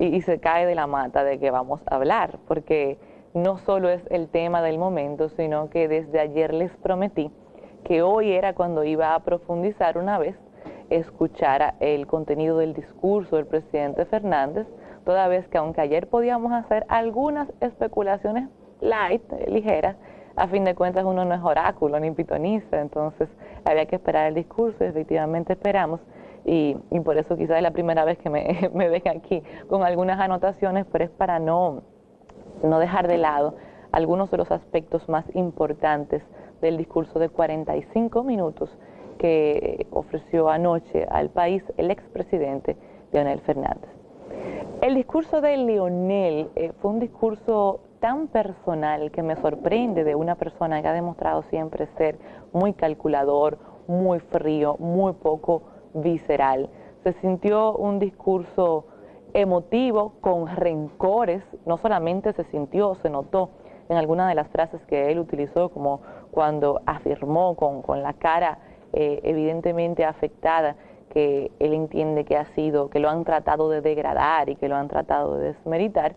y se cae de la mata de que vamos a hablar, porque no solo es el tema del momento, sino que desde ayer les prometí que hoy era cuando iba a profundizar una vez, escuchar el contenido del discurso del presidente Fernández, toda vez que aunque ayer podíamos hacer algunas especulaciones light, ligeras, a fin de cuentas uno no es oráculo ni pitoniza, entonces había que esperar el discurso y efectivamente esperamos. Y por eso quizás es la primera vez que me ven aquí con algunas anotaciones, pero es para no dejar de lado algunos de los aspectos más importantes del discurso de 45 minutos que ofreció anoche al país el expresidente Leonel Fernández. El discurso de Leonel fue un discurso tan personal que me sorprende de una persona que ha demostrado siempre ser muy calculador, muy frío, muy poco visceral. Se sintió un discurso emotivo, con rencores, no solamente se sintió, se notó en algunas de las frases que él utilizó, como cuando afirmó con la cara evidentemente afectada, que él entiende que que lo han tratado de degradar y que lo han tratado de desmeritar.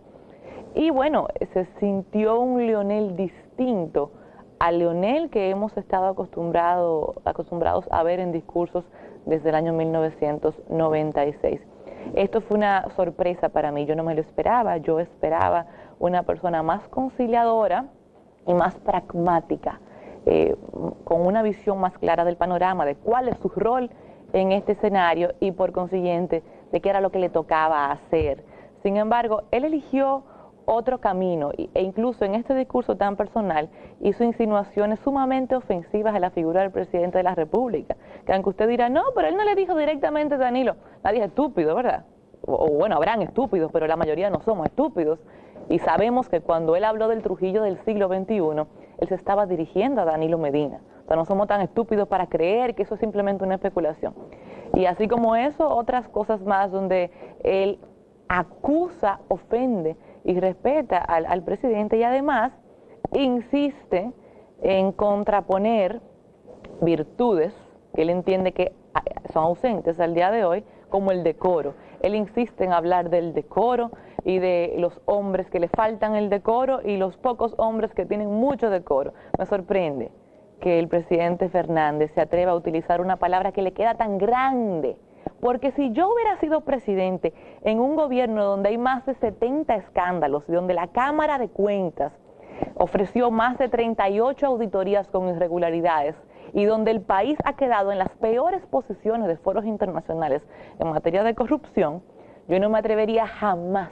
Y bueno, se sintió un Leonel distinto al Leonel que hemos estado acostumbrados a ver en discursos desde el año 1996. Esto fue una sorpresa para mí, yo no me lo esperaba, yo esperaba una persona más conciliadora y más pragmática, con una visión más clara del panorama, de cuál es su rol en este escenario y por consiguiente de qué era lo que le tocaba hacer. Sin embargo, él eligió otro camino e incluso en este discurso tan personal hizo insinuaciones sumamente ofensivas a la figura del presidente de la República, que aunque usted dirá, no, pero él no le dijo directamente a Danilo, nadie es estúpido, ¿verdad? O bueno, habrán estúpidos, pero la mayoría no somos estúpidos, y sabemos que cuando él habló del Trujillo del siglo XXI, él se estaba dirigiendo a Danilo Medina. O sea, no somos tan estúpidos para creer que eso es simplemente una especulación. Y así como eso, otras cosas más donde él acusa, ofende y respeta al presidente y además insiste en contraponer virtudes que él entiende que son ausentes al día de hoy, como el decoro. Él insiste en hablar del decoro y de los hombres que le faltan el decoro y los pocos hombres que tienen mucho decoro. Me sorprende que el presidente Fernández se atreva a utilizar una palabra que le queda tan grande, porque si yo hubiera sido presidente en un gobierno donde hay más de 70 escándalos, donde la Cámara de Cuentas ofreció más de 38 auditorías con irregularidades y donde el país ha quedado en las peores posiciones de foros internacionales en materia de corrupción, yo no me atrevería jamás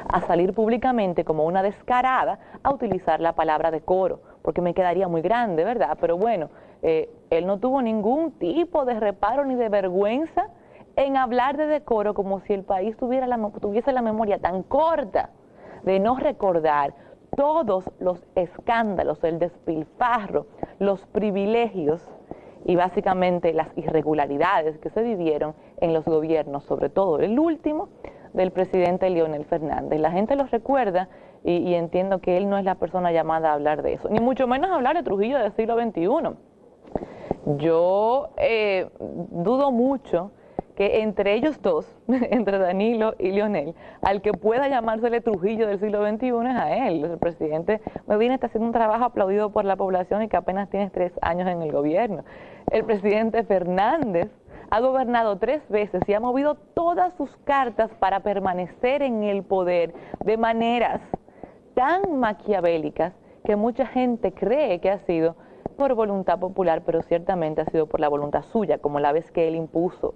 a salir públicamente como una descarada a utilizar la palabra decoro, porque me quedaría muy grande, ¿verdad? Pero bueno, él no tuvo ningún tipo de reparo ni de vergüenza en hablar de decoro, como si el país tuviese la memoria tan corta de no recordar todos los escándalos, el despilfarro, los privilegios y básicamente las irregularidades que se vivieron en los gobiernos, sobre todo el último del presidente Leonel Fernández. La gente lo recuerda y entiendo que él no es la persona llamada a hablar de eso, ni mucho menos hablar de Trujillo del siglo XXI. Yo dudo mucho que entre ellos dos, entre Danilo y Leonel, al que pueda llamársele Trujillo del siglo XXI es a él. El presidente Medina está haciendo un trabajo aplaudido por la población y que apenas tiene 3 años en el gobierno. El presidente Fernández ha gobernado 3 veces y ha movido todas sus cartas para permanecer en el poder de maneras tan maquiavélicas que mucha gente cree que ha sido por voluntad popular, pero ciertamente ha sido por la voluntad suya, como la vez que él impuso,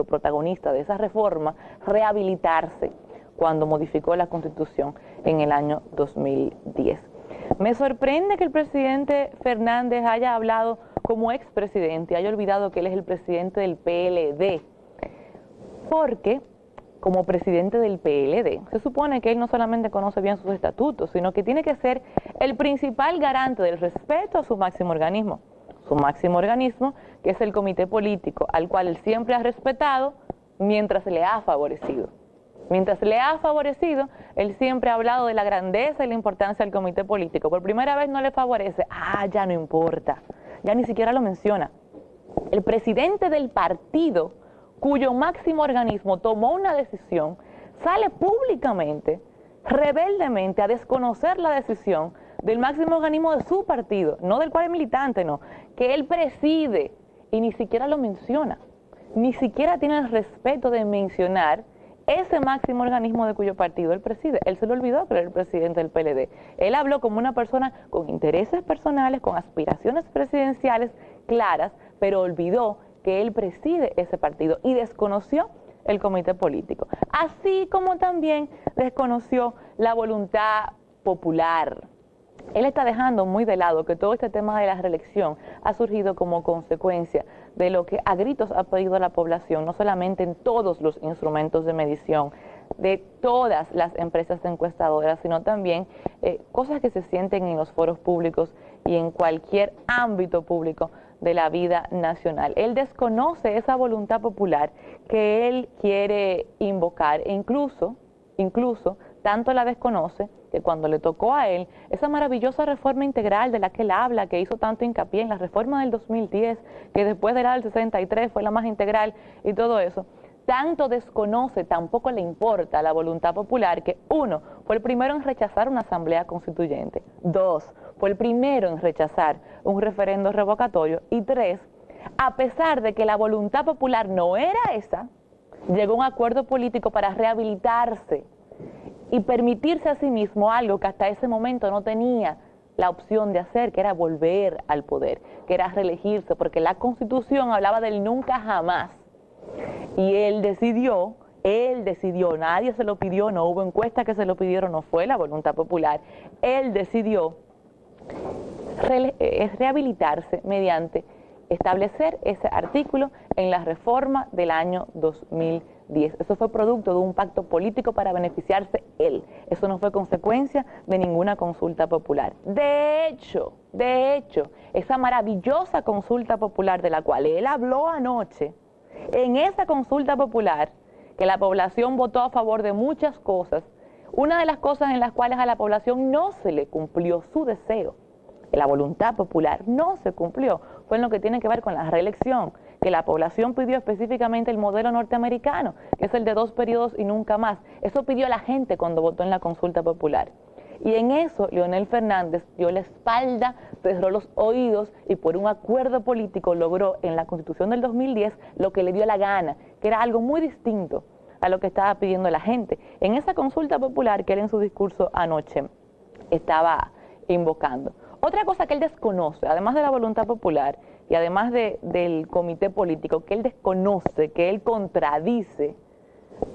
protagonista de esa reforma, rehabilitarse cuando modificó la Constitución en el año 2010. Me sorprende que el presidente Fernández haya hablado como expresidente, haya olvidado que él es el presidente del PLD, porque como presidente del PLD, se supone que él no solamente conoce bien sus estatutos, sino que tiene que ser el principal garante del respeto a su máximo organismo, que es el comité político, al cual él siempre ha respetado mientras le ha favorecido. Mientras le ha favorecido, él siempre ha hablado de la grandeza y la importancia del comité político. Por primera vez no le favorece, ya no importa, ya ni siquiera lo menciona. El presidente del partido cuyo máximo organismo tomó una decisión, sale públicamente, rebeldemente, a desconocer la decisión del máximo organismo de su partido, no del cual es militante, no, que él preside, y ni siquiera lo menciona, ni siquiera tiene el respeto de mencionar ese máximo organismo de cuyo partido él preside. Él se le olvidó que era el presidente del PLD. Él habló como una persona con intereses personales, con aspiraciones presidenciales claras, pero olvidó que él preside ese partido y desconoció el comité político. Así como también desconoció la voluntad popular. Él está dejando muy de lado que todo este tema de la reelección ha surgido como consecuencia de lo que a gritos ha pedido la población, no solamente en todos los instrumentos de medición, de todas las empresas encuestadoras, sino también cosas que se sienten en los foros públicos y en cualquier ámbito público de la vida nacional. Él desconoce esa voluntad popular que él quiere invocar e incluso tanto la desconoce que cuando le tocó a él esa maravillosa reforma integral de la que él habla, que hizo tanto hincapié en la reforma del 2010, que después de la del 63 fue la más integral y todo eso, tanto desconoce, tampoco le importa la voluntad popular que, uno, fue el primero en rechazar una asamblea constituyente, dos, fue el primero en rechazar un referendo revocatorio y tres, a pesar de que la voluntad popular no era esa, llegó a un acuerdo político para rehabilitarse y permitirse a sí mismo algo que hasta ese momento no tenía la opción de hacer, que era volver al poder, que era reelegirse, porque la Constitución hablaba del nunca jamás. Y él decidió, nadie se lo pidió, no hubo encuestas que se lo pidieron, no fue la voluntad popular. Él decidió rehabilitarse mediante establecer ese artículo en la reforma del año 2010. Eso fue producto de un pacto político para beneficiarse él. Eso no fue consecuencia de ninguna consulta popular. De hecho, esa maravillosa consulta popular de la cual él habló anoche, en esa consulta popular, que la población votó a favor de muchas cosas, una de las cosas en las cuales a la población no se le cumplió su deseo, la voluntad popular no se cumplió, fue en lo que tiene que ver con la reelección, que la población pidió específicamente el modelo norteamericano, que es el de 2 periodos y nunca más. Eso pidió la gente cuando votó en la consulta popular. Y en eso Leonel Fernández dio la espalda, cerró los oídos y por un acuerdo político logró en la Constitución del 2010 lo que le dio la gana, que era algo muy distinto a lo que estaba pidiendo la gente. En esa consulta popular que él en su discurso anoche estaba invocando. Otra cosa que él desconoce, además de la voluntad popular y además del comité político, que él desconoce, que él contradice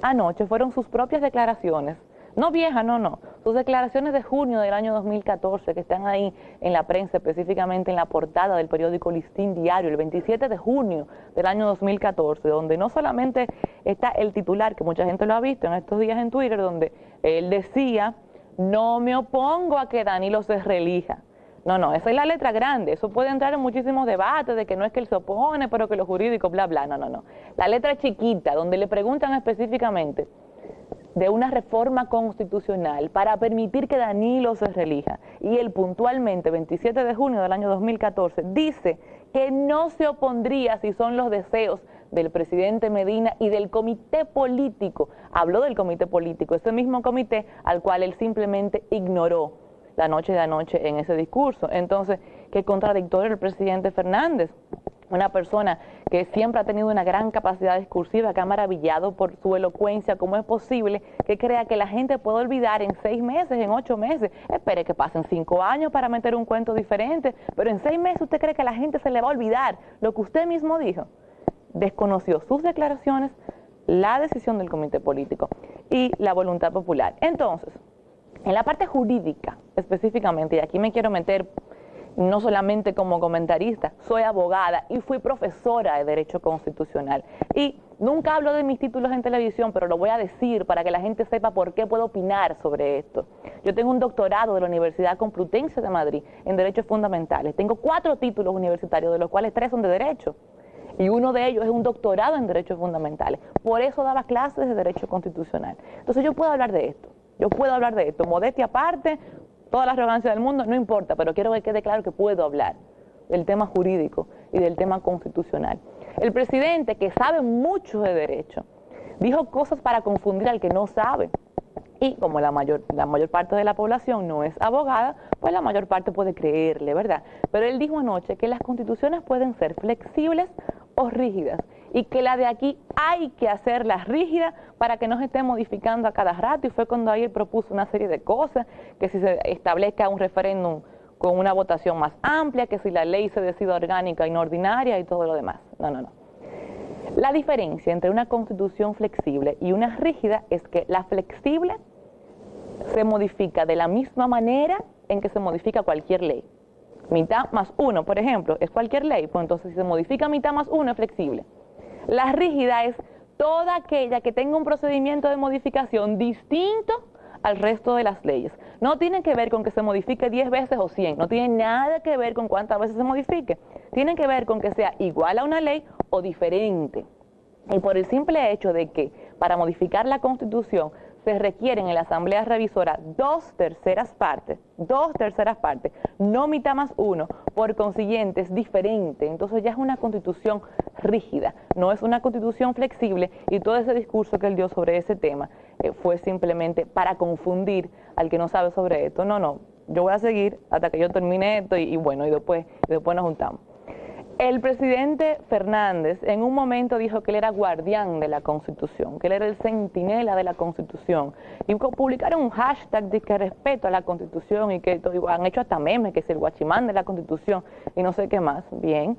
anoche, fueron sus propias declaraciones. No viejas, no. Sus declaraciones de junio del año 2014, que están ahí en la prensa, específicamente en la portada del periódico Listín Diario, el 27 de junio del año 2014, donde no solamente está el titular, que mucha gente lo ha visto en estos días en Twitter, donde él decía, no me opongo a que Danilo se reelija. No, esa es la letra grande, eso puede entrar en muchísimos debates de que no es que él se opone, pero que lo jurídico, bla, bla, no. La letra chiquita, donde le preguntan específicamente de una reforma constitucional para permitir que Danilo se reelija. Y él puntualmente, 27 de junio del año 2014, dice que no se opondría si son los deseos del presidente Medina y del comité político. Habló del comité político, ese mismo comité al cual él simplemente ignoró la noche de anoche en ese discurso. Entonces, qué contradictorio el presidente Fernández, una persona que siempre ha tenido una gran capacidad discursiva, que ha maravillado por su elocuencia. ¿Cómo es posible que crea que la gente puede olvidar en 6 meses, en 8 meses? Espere que pasen 5 años para meter un cuento diferente, pero en 6 meses usted cree que a la gente se le va a olvidar lo que usted mismo dijo. Desconoció sus declaraciones, la decisión del comité político y la voluntad popular. Entonces, en la parte jurídica específicamente, y aquí me quiero meter no solamente como comentarista, soy abogada y fui profesora de Derecho Constitucional. Y nunca hablo de mis títulos en televisión, pero lo voy a decir para que la gente sepa por qué puedo opinar sobre esto. Yo tengo un doctorado de la Universidad Complutense de Madrid en Derechos Fundamentales. Tengo 4 títulos universitarios, de los cuales 3 son de Derecho. Y uno de ellos es un doctorado en Derechos Fundamentales. Por eso daba clases de Derecho Constitucional. Entonces yo puedo hablar de esto. Modestia aparte, toda la arrogancia del mundo, no importa, pero quiero que quede claro que puedo hablar del tema jurídico y del tema constitucional. El presidente, que sabe mucho de derecho, Dijo cosas para confundir al que no sabe. Y como la mayor parte de la población no es abogada, pues la mayor parte puede creerle, ¿verdad? Pero él dijo anoche que las constituciones pueden ser flexibles o rígidas y que la de aquí hay que hacerla rígida para que no se esté modificando a cada rato. Y fue cuando ahí él propuso una serie de cosas, que si se establezca un referéndum con una votación más amplia, que si la ley se decida orgánica y no ordinaria y todo lo demás. No. La diferencia entre una constitución flexible y una rígida es que la flexible se modifica de la misma manera en que se modifica cualquier ley. Mitad más uno, por ejemplo, es cualquier ley, pues entonces si se modifica mitad más uno es flexible. La rígida es toda aquella que tenga un procedimiento de modificación distinto al resto de las leyes. No tiene que ver con que se modifique 10 veces o 100, no tiene nada que ver con cuántas veces se modifique. Tiene que ver con que sea igual a una ley o diferente. Y por el simple hecho de que para modificar la Constitución se requieren en la Asamblea Revisora 2/3 partes, no mitad más uno, por consiguiente es diferente. Entonces ya es una Constitución rígida, no es una Constitución flexible, y todo ese discurso que él dio sobre ese tema fue simplemente para confundir al que no sabe sobre esto. No, yo voy a seguir hasta que yo termine esto y después nos juntamos. El presidente Fernández en un momento dijo que él era guardián de la Constitución, que él era el centinela de la Constitución, y publicaron un hashtag de que respeto a la Constitución y que han hecho hasta memes, que es el guachimán de la Constitución y no sé qué más. Bien,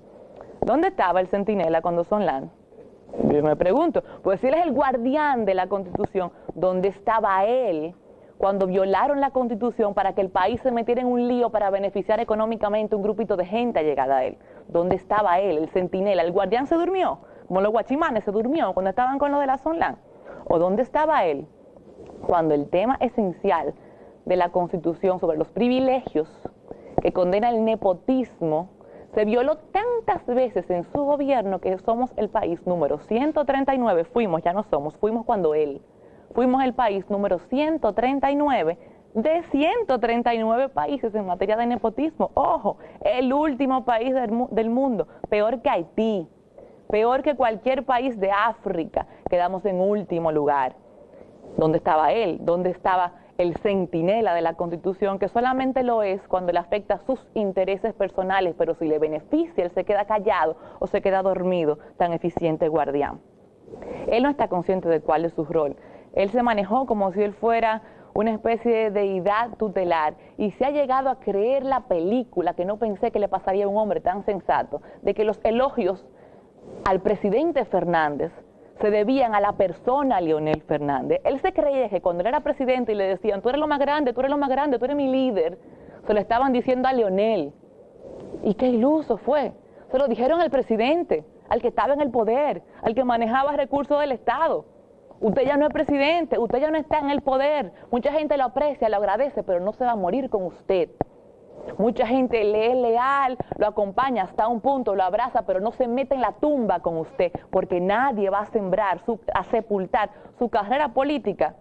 ¿dónde estaba el centinela cuando son LAN? Yo me pregunto, pues si él es el guardián de la Constitución, ¿dónde estaba él cuando violaron la Constitución para que el país se metiera en un lío para beneficiar económicamente un grupito de gente allegada a él? ¿Dónde estaba él, el centinela? ¿El guardián se durmió? Como los guachimanes se durmió cuando estaban con lo de la Sonlan. ¿O dónde estaba él cuando el tema esencial de la Constitución sobre los privilegios que condena el nepotismo se violó tantas veces en su gobierno que somos el país número 139, fuimos cuando él, fuimos el país número 139 de 139 países en materia de nepotismo. Ojo, el último país del mundo, peor que Haití, peor que cualquier país de África, quedamos en último lugar. ¿Dónde estaba él? ¿Dónde estaba el centinela de la Constitución, que solamente lo es cuando le afecta sus intereses personales, pero si le beneficia, él se queda callado o se queda dormido, tan eficiente guardián? Él no está consciente de cuál es su rol. Él se manejó como si él fuera una especie de deidad tutelar, y se ha llegado a creer la película, que no pensé que le pasaría a un hombre tan sensato, de que los elogios al presidente Fernández se debían a la persona Leonel Fernández. Él se creía que cuando él era presidente y le decían, tú eres lo más grande, tú eres lo más grande, tú eres mi líder, se lo estaban diciendo a Leonel. Y qué iluso fue. Se lo dijeron al presidente, al que estaba en el poder, al que manejaba recursos del Estado. Usted ya no es presidente, usted ya no está en el poder. Mucha gente lo aprecia, lo agradece, pero no se va a morir con usted. Mucha gente le es leal, lo acompaña hasta un punto, lo abraza, pero no se mete en la tumba con usted, porque nadie va a sembrar, a sepultar su carrera política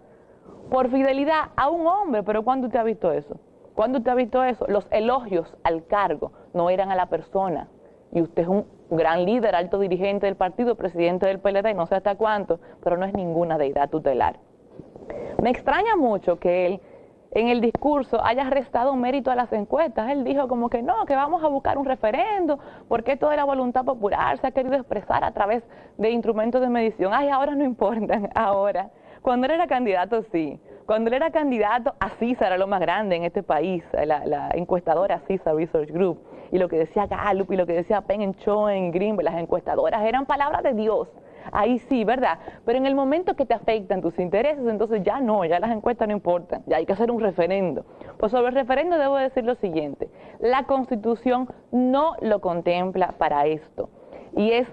por fidelidad a un hombre. Pero ¿cuándo usted ha visto eso? ¿Cuándo usted ha visto eso? Los elogios al cargo no eran a la persona. Y usted es un gran líder, alto dirigente del partido, presidente del PLD, no sé hasta cuánto, pero no es ninguna deidad tutelar. Me extraña mucho que él en el discurso haya restado mérito a las encuestas. Él dijo como que no, que vamos a buscar un referendo, porque esto de la voluntad popular se ha querido expresar a través de instrumentos de medición. Ay, ahora no importan, ahora. Cuando él era candidato, sí. Cuando él era candidato, a CISA era lo más grande en este país, la encuestadora CISA Research Group, y lo que decía Gallup y lo que decía Penn Schoen, Greenberg, las encuestadoras eran palabras de Dios. Ahí sí, ¿verdad? Pero en el momento que te afectan tus intereses, entonces ya no, ya las encuestas no importan, ya hay que hacer un referendo. Pues sobre el referendo debo decir lo siguiente: la Constitución no lo contempla para esto, y es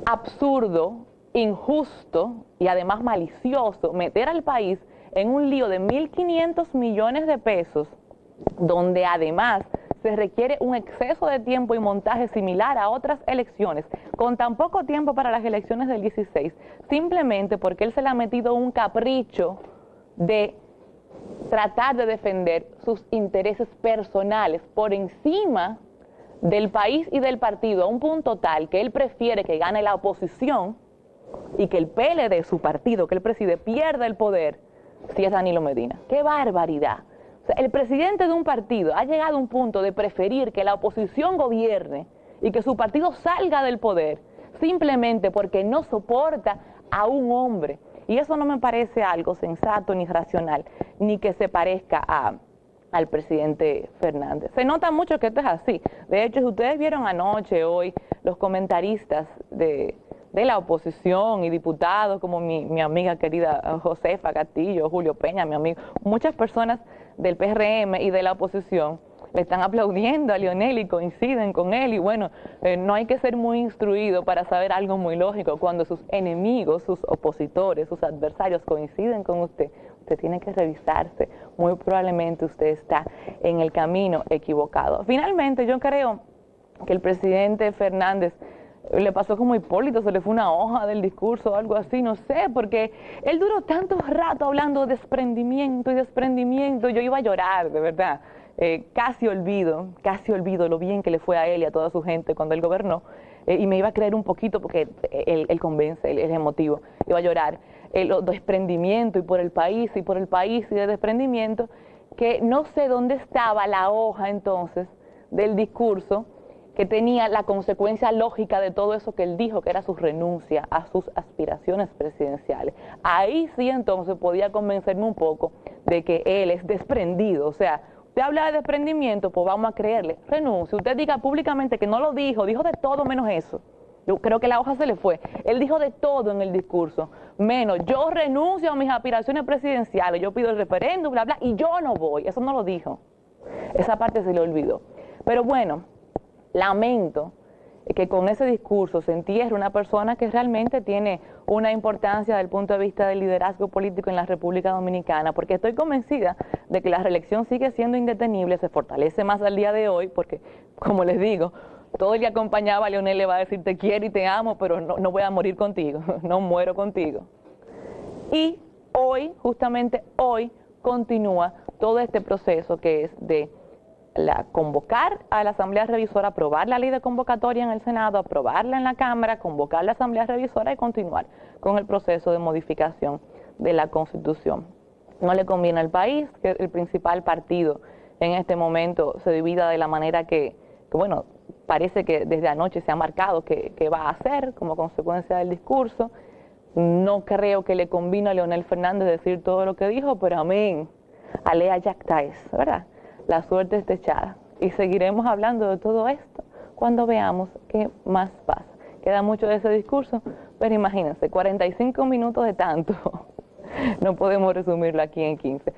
absurdo, injusto y además malicioso meter al país en un lío de 1.500 millones de pesos, donde además se requiere un exceso de tiempo y montaje similar a otras elecciones, con tan poco tiempo para las elecciones del 16, simplemente porque él se le ha metido un capricho de tratar de defender sus intereses personales por encima del país y del partido, a un punto tal que él prefiere que gane la oposición y que el PLD, su partido que él preside, pierda el poder si es Danilo Medina. ¡Qué barbaridad! O sea, el presidente de un partido ha llegado a un punto de preferir que la oposición gobierne y que su partido salga del poder simplemente porque no soporta a un hombre. Y eso no me parece algo sensato ni racional, ni que se parezca al presidente Fernández. Se nota mucho que esto es así. De hecho, si ustedes vieron anoche, hoy, los comentaristas de la oposición y diputados como mi amiga querida Josefa Castillo, Julio Peña, mi amigo, muchas personas del PRM y de la oposición le están aplaudiendo a Leonel y coinciden con él. Y bueno, no hay que ser muy instruido para saber algo muy lógico. Cuando sus enemigos, sus opositores, sus adversarios coinciden con usted, usted tiene que revisarse. Muy probablemente usted está en el camino equivocado. Finalmente, yo creo que el presidente Fernández le pasó como Hipólito, se le fue una hoja del discurso o algo así, no sé, porque él duró tanto rato hablando de desprendimiento y desprendimiento, yo iba a llorar, de verdad. Casi olvido lo bien que le fue a él y a toda su gente cuando él gobernó, y me iba a creer un poquito porque él convence, él es emotivo, iba a llorar, los desprendimiento y por el país y de desprendimiento, que no sé dónde estaba la hoja entonces del discurso que tenía la consecuencia lógica de todo eso que él dijo, que era su renuncia a sus aspiraciones presidenciales. Ahí sí entonces podía convencerme un poco de que él es desprendido, o sea, usted habla de desprendimiento, pues vamos a creerle, renuncie. Usted diga públicamente que no lo dijo de todo menos eso. Yo creo que la hoja se le fue. Él dijo de todo en el discurso, menos yo renuncio a mis aspiraciones presidenciales, yo pido el referéndum, bla, bla, y yo no voy. Eso no lo dijo. Esa parte se le olvidó. Pero bueno, lamento que con ese discurso se entierre una persona que realmente tiene una importancia desde el punto de vista del liderazgo político en la República Dominicana, porque estoy convencida de que la reelección sigue siendo indetenible, se fortalece más al día de hoy, porque, como les digo, todo el que acompañaba a Leonel le va a decir te quiero y te amo, pero no voy a morir contigo, no muero contigo. Y hoy, justamente hoy, continúa todo este proceso que es de convocar a la Asamblea Revisora, aprobar la ley de convocatoria en el Senado, aprobarla en la Cámara, convocar a la Asamblea Revisora y continuar con el proceso de modificación de la Constitución. No le conviene al país que el principal partido en este momento se divida de la manera que bueno, parece que desde anoche se ha marcado que va a hacer como consecuencia del discurso. No creo que le convine a Leonel Fernández decir todo lo que dijo, pero amén, alea jacta es, ¿verdad? La suerte está echada y seguiremos hablando de todo esto cuando veamos qué más pasa. Queda mucho de ese discurso, pero imagínense, 45 minutos de tanto, no podemos resumirlo aquí en 15.